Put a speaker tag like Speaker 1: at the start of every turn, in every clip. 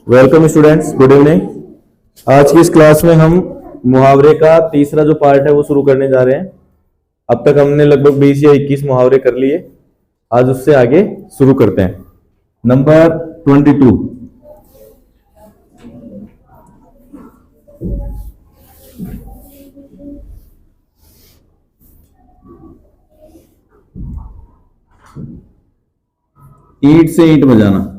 Speaker 1: Welcome students, good evening. आज की इस क्लास में हम मुहावरे का तीसरा जो पार्ट है वो शुरू करने जा रहे हैं। अब तक हमने लगभग 20 या 21 मुहावरे कर लिए। आज उससे आगे शुरू करते हैं। नंबर 22। ईंट से ईंट बजाना।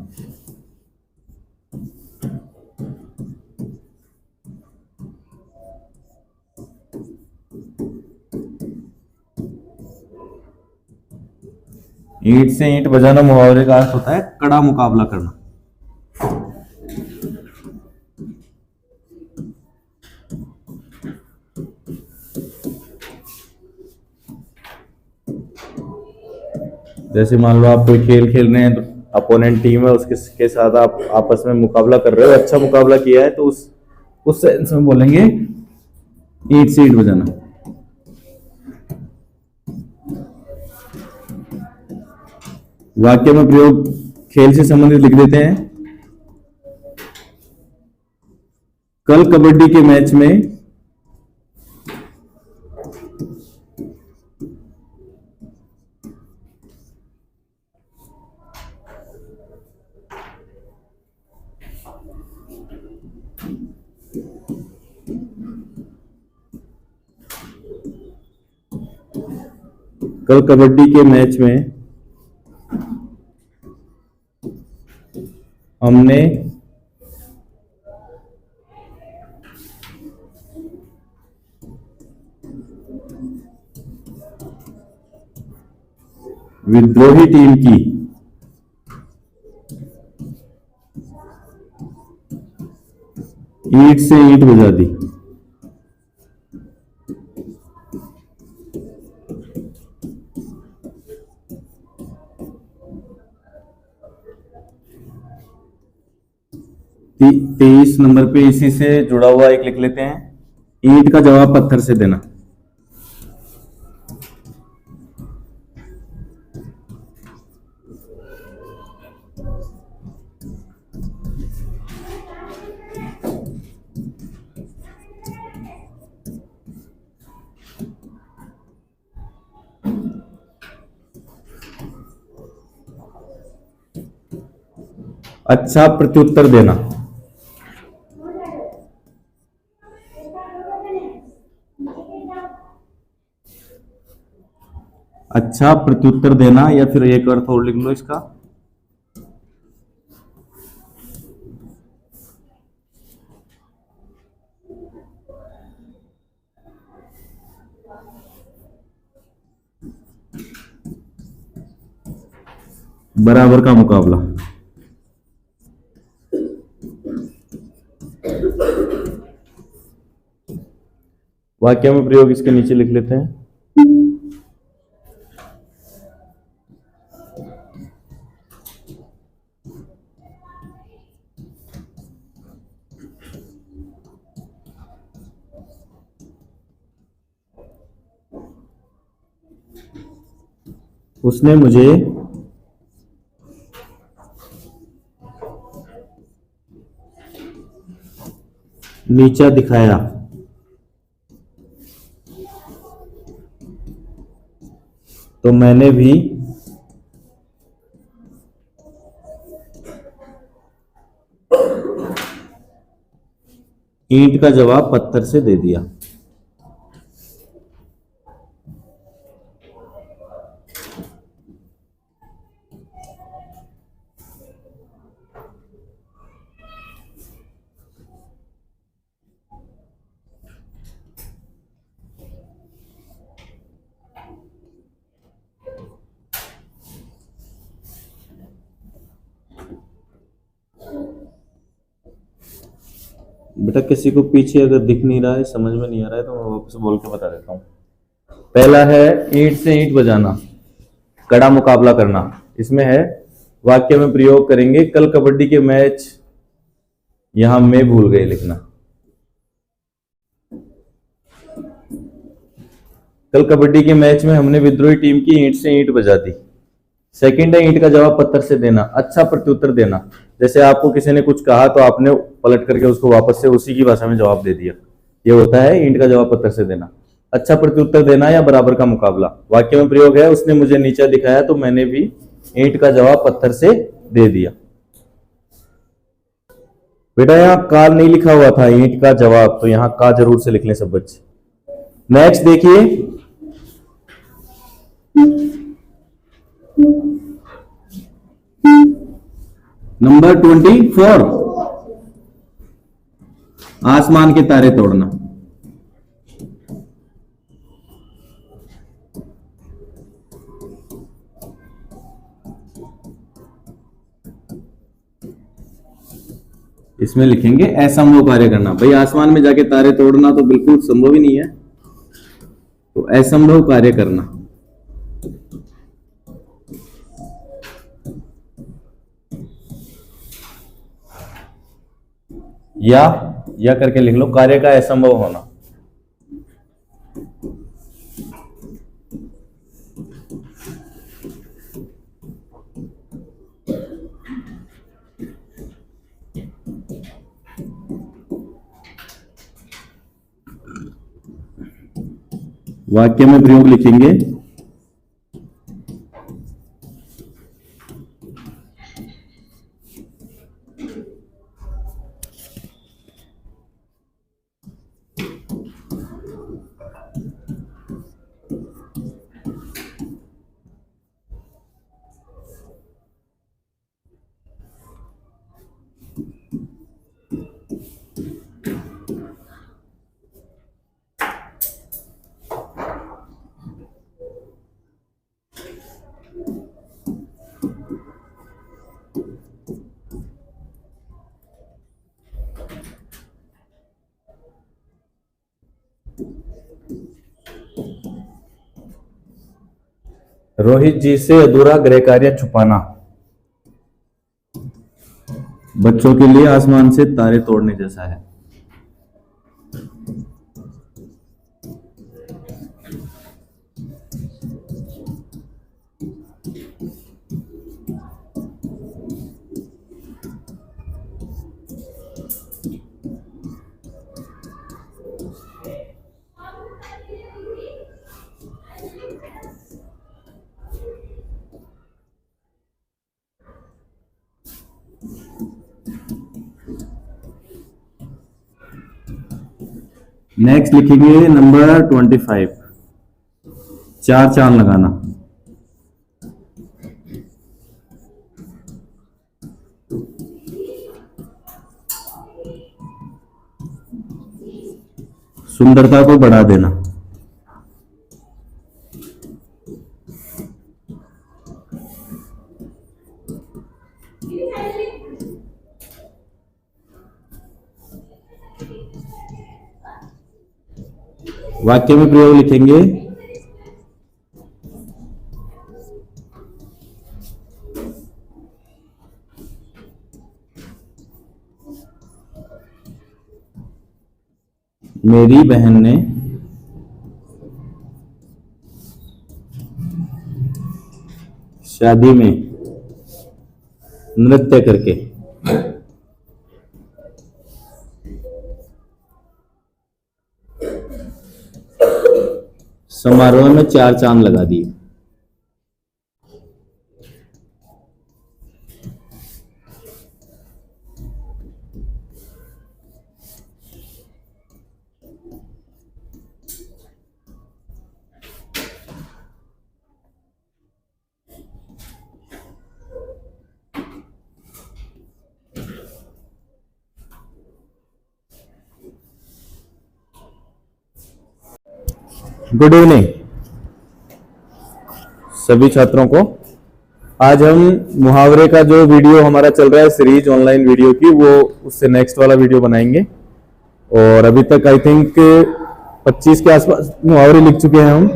Speaker 1: ईंट से ईंट बजाना मुहावरे का अर्थ होता है कड़ा मुकाबला करना। जैसे मान लो आप कोई खेल खेल रहे हैं तो अपोनेंट टीम है, उसके के साथ आप आपस में मुकाबला कर रहे हो, अच्छा मुकाबला किया है तो उस सेंस में बोलेंगे ईंट से ईंट बजाना। वाक्य में प्रयोग खेल से संबंधित लिख देते हैं। कल कबड्डी के मैच में हमने विद्रोही टीम की ईंट से ईंट बजा दी। तेईस नंबर पे इसी से जुड़ा हुआ एक लिख लेते हैं, ईंट का जवाब पत्थर से देना। अच्छा प्रत्युत्तर देना। अच्छा प्रत्युत्तर देना, या फिर एक अर्थ और लिख लो इसका, बराबर का मुकाबला। वाक्य में प्रयोग इसके नीचे लिख लेते हैं। उसने मुझे नीचा दिखाया तो मैंने भी ईंट का जवाब पत्थर से दे दिया। बेटा किसी को पीछे अगर दिख नहीं रहा है, समझ में नहीं आ रहा है, तो मैं वापस बोल के बता देता हूँ। पहला है ईंट से ईंट बजाना, कड़ा मुकाबला करना। इसमें है वाक्य में प्रयोग करेंगे कल कबड्डी के मैच, यहां मैं भूल गए लिखना। कल कबड्डी के मैच में हमने विद्रोही टीम की ईंट से ईंट बजा दी। सेकंड है ईंट का जवाब पत्थर से देना, अच्छा प्रत्युत्तर देना। जैसे आपको किसी ने कुछ कहा तो आपने पलट करके उसको वापस से उसी की भाषा में जवाब दे दिया। ये होता है ईंट का जवाब पत्थर से देना। अच्छा प्रत्युत्तर देना या बराबर का मुकाबला। वाक्य में प्रयोग है, उसने मुझे नीचा दिखाया तो मैंने भी ईंट का जवाब पत्थर से दे दिया। बेटा यहाँ काल नहीं लिखा हुआ था ईंट का जवाब, तो यहाँ का जरूर से लिख लें सब बच्चे। नेक्स्ट देखिए, नंबर 24, आसमान के तारे तोड़ना। इसमें लिखेंगे असंभव कार्य करना। भाई आसमान में जाके तारे तोड़ना तो बिल्कुल संभव ही नहीं है, तो असंभव कार्य करना। या करके लिख लो, कार्य का असंभव होना। वाक्य में प्रयोग लिखेंगे रोहित जी से अधूरा गृह कार्य छुपाना। बच्चों के लिए आसमान से तारे तोड़ने जैसा है। नेक्स्ट लिखेंगे नंबर 25, चार चांद लगाना। सुंदरता को बढ़ा देना। वाक्य में प्रयोग लिखेंगे मेरी बहन ने शादी में नृत्य करके समारोह में चार चांद लगा दिए। गुड इवनिंग सभी छात्रों को। आज हम मुहावरे का जो वीडियो हमारा चल रहा है सीरीज ऑनलाइन वीडियो की, वो उससे नेक्स्ट वाला वीडियो बनाएंगे। और अभी तक आई थिंक 25 के आसपास मुहावरे लिख चुके हैं हम।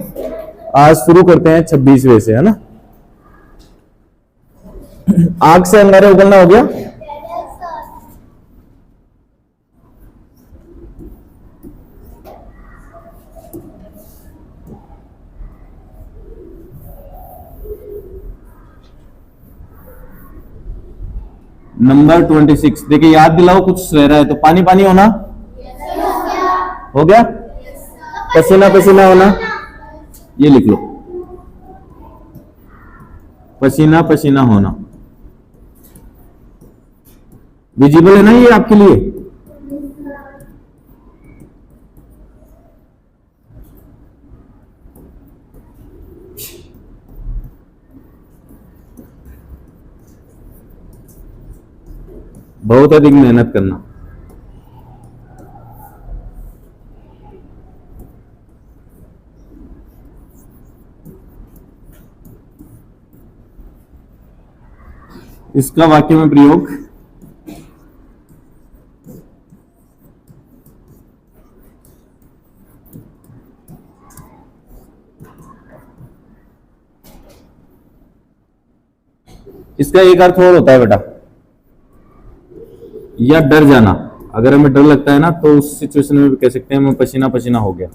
Speaker 1: आज शुरू करते हैं 26वें से, है ना। आग से अंगारे उगलना हो गया। नंबर 26 देखिए, याद दिलाओ, कुछ सह रहा है तो पानी पानी होना हो गया, पसीना पसीना होना, ये लिख लो, पसीना पसीना होना। विजिबल है ना ये आपके लिए? बहुत अधिक मेहनत करना। इसका वाक्य में प्रयोग, इसका एक अर्थ और होता है बेटा, या डर जाना। अगर हमें डर लगता है ना तो उस सिचुएशन में भी कह सकते हैं मैं पसीना पसीना हो गया।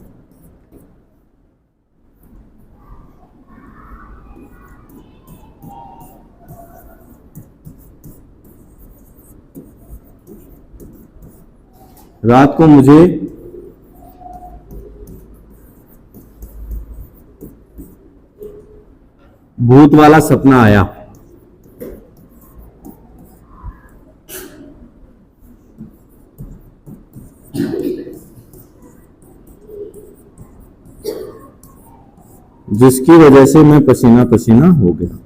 Speaker 1: रात को मुझे भूत वाला सपना आया। जिसकी वजह से मैं पसीना पसीना हो गया।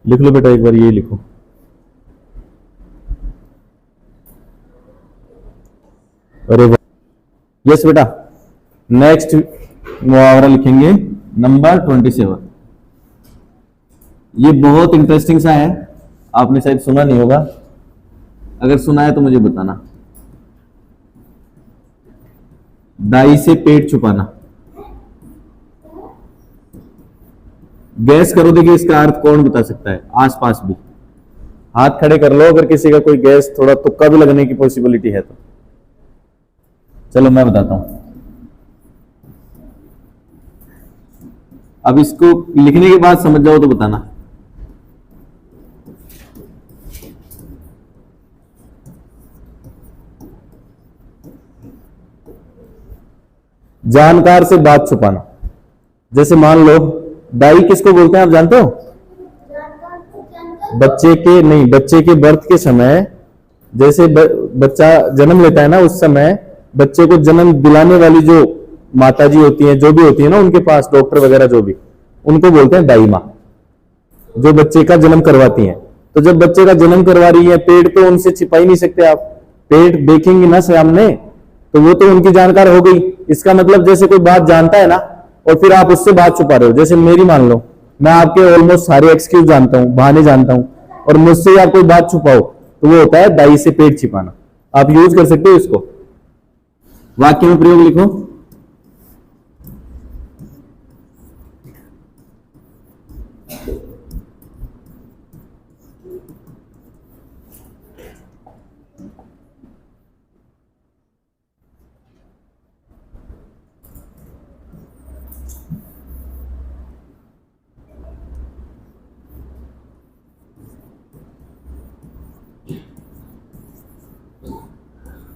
Speaker 1: लिख लो बेटा, एक बार ये लिखो। अरे यस बेटा, नेक्स्ट मुहावरा लिखेंगे नंबर 27। ये बहुत इंटरेस्टिंग सा है, आपने शायद सुना नहीं होगा, अगर सुना है तो मुझे बताना। दाई से पेट छुपाना। गैस करो, देखिए इसका अर्थ कौन बता सकता है आसपास भी। हाथ खड़े कर लो अगर किसी का कोई गैस थोड़ा तुक्का भी लगने की पॉसिबिलिटी है तो। चलो मैं बताता हूं। अब इसको लिखने के बाद समझ जाओ तो बताना। जानकार से बात छुपाना। जैसे मान लो, दाई किसको बोलते हैं आप जानते हो? बच्चे के नहीं, बच्चे के बर्थ के समय, जैसे बच्चा जन्म लेता है ना, उस समय बच्चे को जन्म दिलाने वाली जो माता जी होती हैं, जो भी होती है ना, उनके पास डॉक्टर वगैरह जो भी, उनको बोलते हैं दाई माँ, जो बच्चे का जन्म करवाती हैं। तो जब बच्चे का जन्म करवा रही है, पेट तो उनसे छिपा ही नहीं सकते आप, पेट देखेंगे ना सामने, तो वो तो उनकी जानकार हो गई। इसका मतलब जैसे कोई बात जानता है ना और फिर आप उससे बात छुपा रहे हो। जैसे मेरी मान लो, मैं आपके ऑलमोस्ट सारे एक्सक्यूज जानता हूं, बहाने जानता हूं, और मुझसे आप कोई बात छुपाओ तो वो होता है दाई से पेट छिपाना। आप यूज कर सकते हो इसको। वाक्य में प्रयोग लिखो।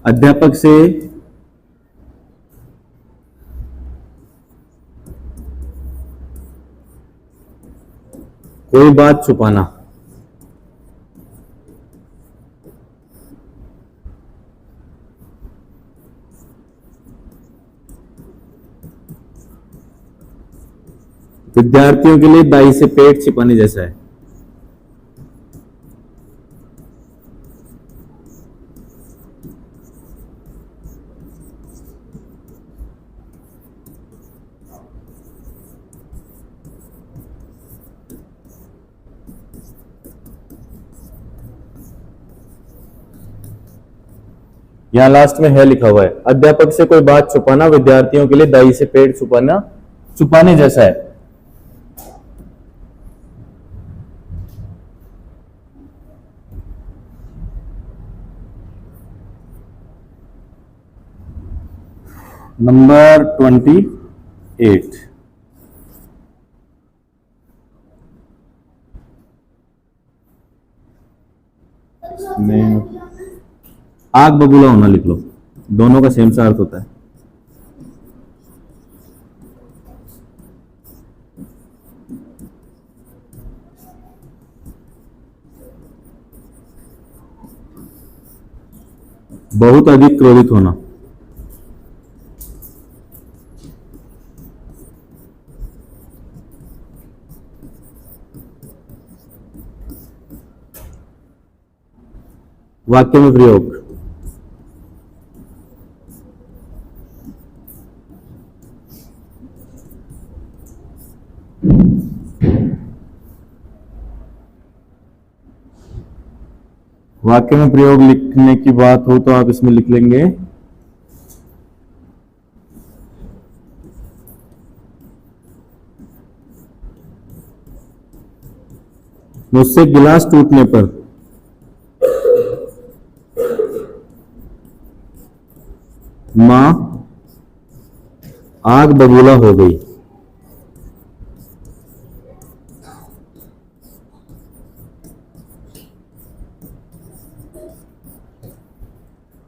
Speaker 1: अध्यापक से कोई बात छुपाना। विद्यार्थियों के लिए दाई से पेट छिपाने जैसा है। यहां लास्ट में है लिखा हुआ है, अध्यापक से कोई बात छुपाना विद्यार्थियों के लिए दाई से पेट छुपाना छुपाने जैसा है। नंबर 28, में आग बबूला होना लिख लो, दोनों का सेम सा अर्थ होता है। बहुत अधिक क्रोधित होना, वाक्य में प्रयोग, वाक्य में प्रयोग लिखने की बात हो तो आप इसमें लिख लेंगे मुझसे गिलास टूटने पर मां आग बबूला हो गई।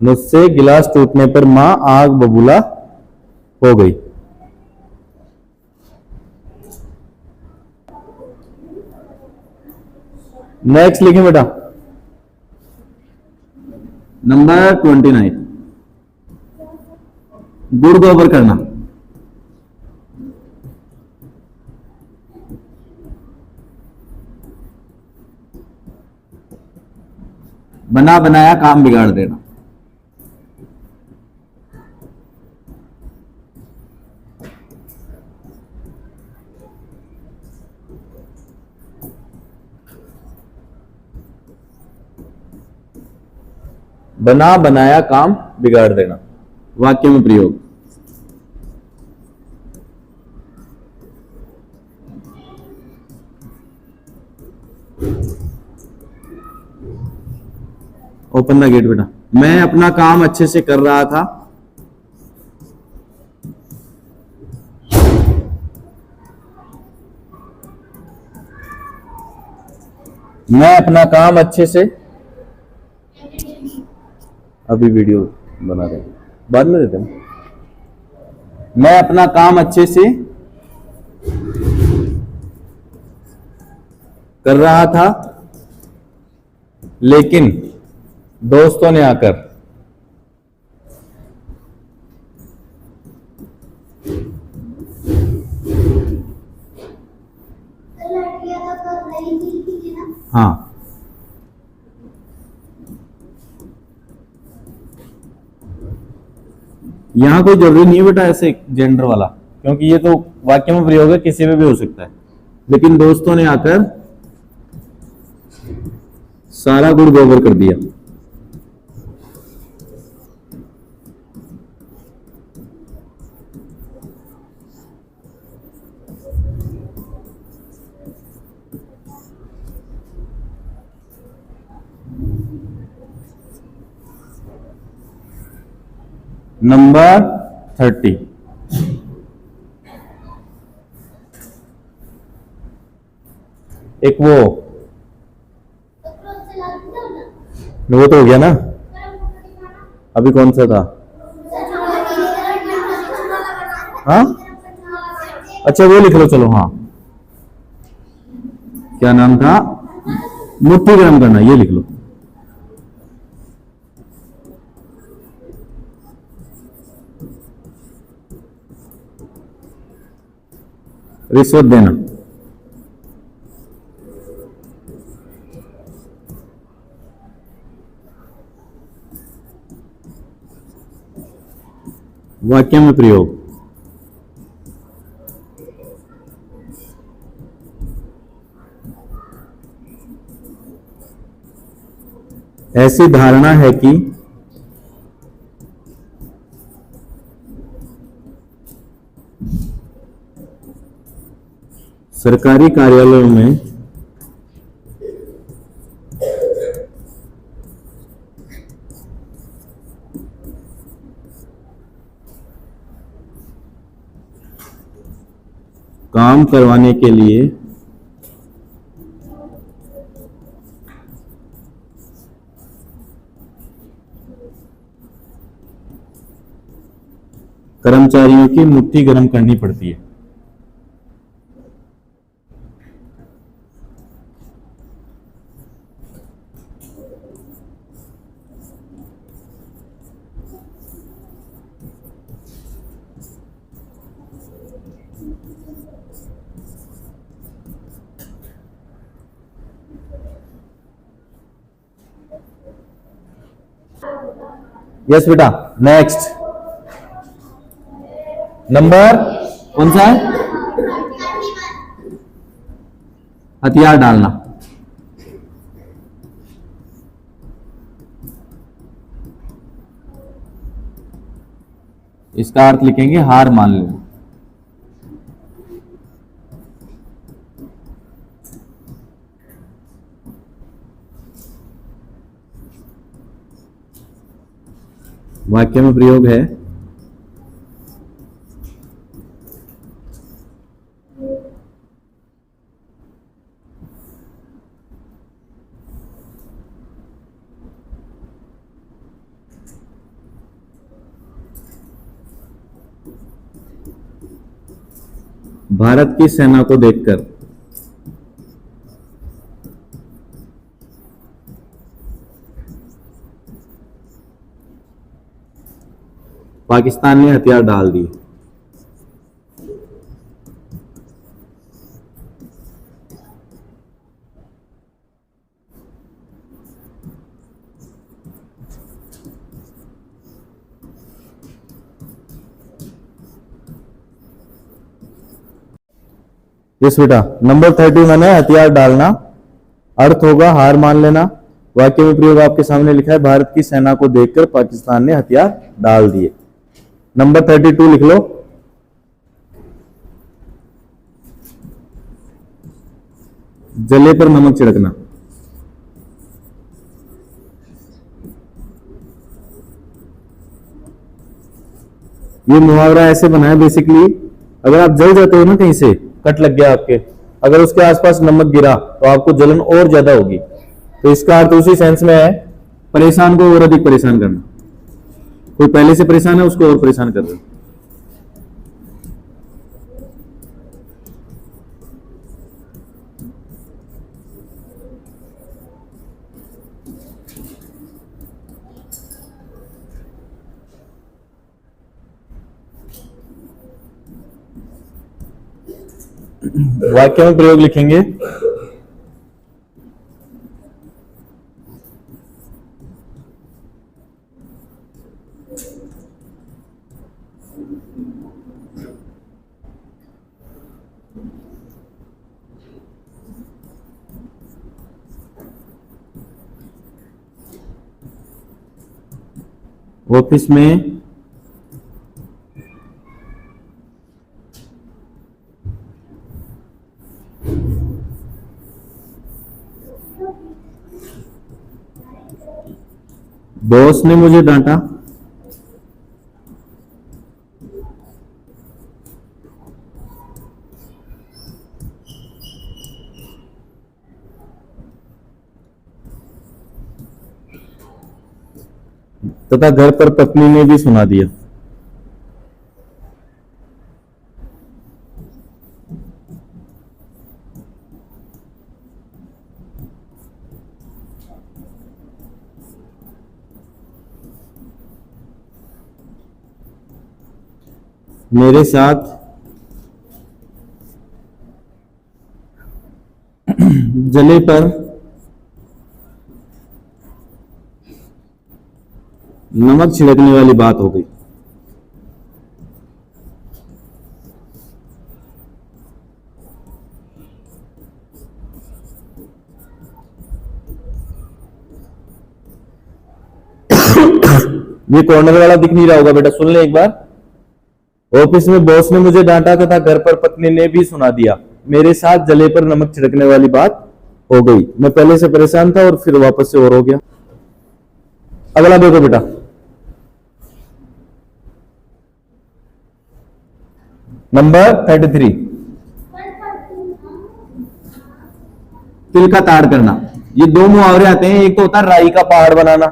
Speaker 1: मुझसे गिलास टूटने पर मां आग बबूला हो गई। नेक्स्ट लिखें बेटा, नंबर 29, गुड़ गोबर करना। बना बनाया काम बिगाड़ देना। बना बनाया काम बिगाड़ देना, वाक्य में प्रयोग, ओपन द गेट बेटा। मैं अपना काम अच्छे से कर रहा था, मैं अपना काम अच्छे से, अभी वीडियो बना रहे हैं, बाद में देते हैं। मैं अपना काम अच्छे से कर रहा था, लेकिन दोस्तों ने आकर हाँ, यहां कोई जरूरी नहीं है बेटा ऐसे जेंडर वाला, क्योंकि ये तो वाक्य में प्रयोग है, किसी में भी हो सकता है। लेकिन दोस्तों ने आकर सारा गुड़ गोबर कर दिया। नंबर 30, एक वो तो हो गया ना, अभी कौन सा था? हाँ अच्छा वो लिख लो, चलो हाँ, क्या नाम था? मुट्ठी गर्म करना, ये लिख लो। रिश्वत देना, वाक्य में प्रयोग, ऐसी धारणा है कि सरकारी कार्यालयों में काम करवाने के लिए कर्मचारियों की मुट्ठी गर्म करनी पड़ती है। यस बेटा, नेक्स्ट नंबर कौन सा है? हथियार डालना। इसका अर्थ लिखेंगे हार मान लेना। वाक्य में प्रयोग है भारत की सेना को देखकर पाकिस्तान ने हथियार डाल दिए। यस बेटा, नंबर 31 है हथियार डालना। अर्थ होगा हार मान लेना। वाक्य में प्रयोग आपके सामने लिखा है भारत की सेना को देखकर पाकिस्तान ने हथियार डाल दिए। नंबर 32 लिख लो। जले पर नमक छिड़कना। ये मुहावरा ऐसे बना है बेसिकली, अगर आप जल जाते हो ना, कहीं से कट लग गया आपके, अगर उसके आसपास नमक गिरा तो आपको जलन और ज्यादा होगी। तो इसका अर्थ उसी सेंस में है, परेशान को और अधिक परेशान करना। कोई पहले से परेशान है, उसको और परेशान कर रहे हो। वाक्य में प्रयोग लिखेंगे ऑफिस में बॉस ने मुझे डांटा। तथा घर पर पत्नी ने भी सुना दिया। मेरे साथ जले पर नमक छिड़कने वाली बात हो गई। ये कॉर्नर वाला दिख नहीं रहा होगा बेटा, सुन ले एक बार। ऑफिस में बॉस ने मुझे डांटा तथा घर पर पत्नी ने भी सुना दिया। मेरे साथ जले पर नमक छिड़कने वाली बात हो गई। मैं पहले से परेशान था और फिर वापस से और हो गया। अगला देखो बेटा, नंबर 33। तिल का ताड़ करना। ये दो मुहावरे आते हैं, एक तो होता है राई का पहाड़ बनाना,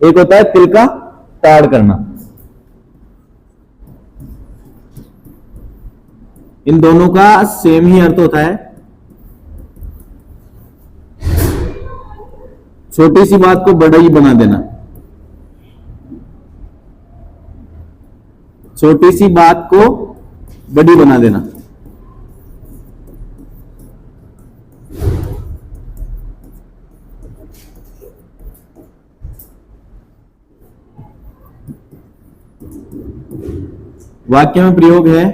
Speaker 1: एक होता है तिल का ताड़ करना। इन दोनों का सेम ही अर्थ होता है। छोटी सी बात को बड़ा ही बना देना, छोटी सी बात को बड़ी बना देना। वाक्य में प्रयोग है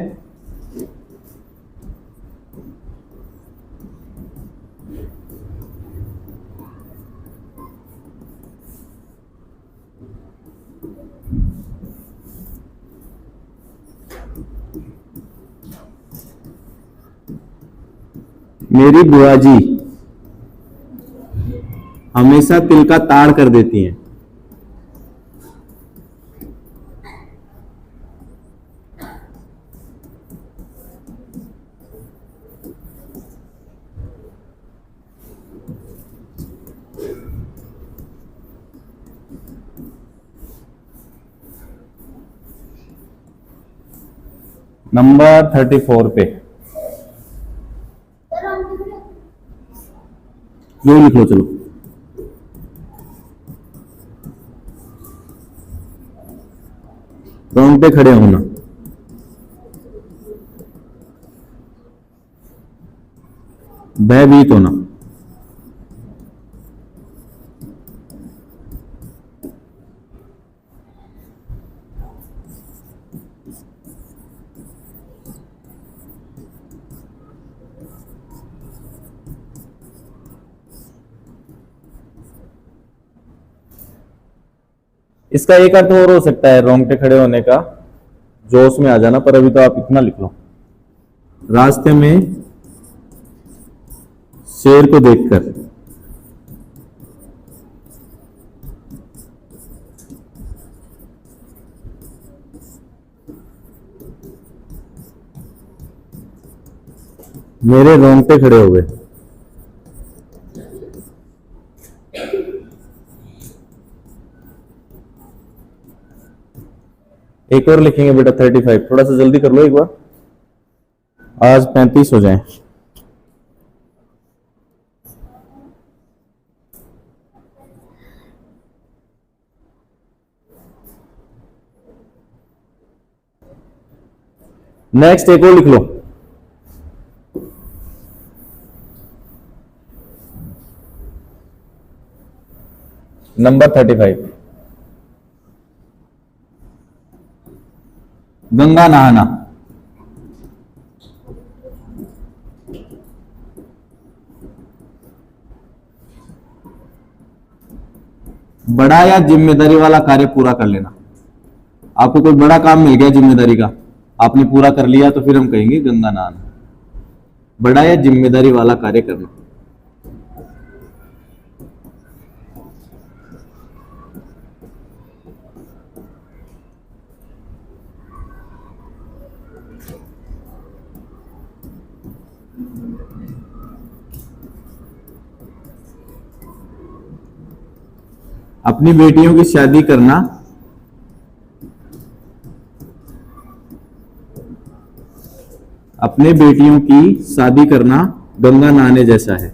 Speaker 1: मेरी बुआ जी हमेशा तिल का ताड़ कर देती हैं। नंबर 34 पे ये लिख लो, चलो। रोंगटे खड़े होना, भयभीत होना, इसका एक अर्थ और हो सकता है रोंगटे खड़े होने का, जोश में आ जाना, पर अभी तो आप इतना लिख लो, रास्ते में शेर को देखकर मेरे रोंगटे खड़े हो गए। एक और लिखेंगे बेटा 35, थोड़ा सा जल्दी कर लो एक बार, आज 35 हो जाए। नेक्स्ट एक और लिख लो, नंबर 35, गंगा नहाना। बड़ा या जिम्मेदारी वाला कार्य पूरा कर लेना। आपको कोई बड़ा काम मिल गया जिम्मेदारी का, आपने पूरा कर लिया, तो फिर हम कहेंगे गंगा नहाना। बड़ा या जिम्मेदारी वाला कार्य करना। अपनी बेटियों की शादी करना अपने बेटियों की शादी करना गंगा नहाने जैसा है।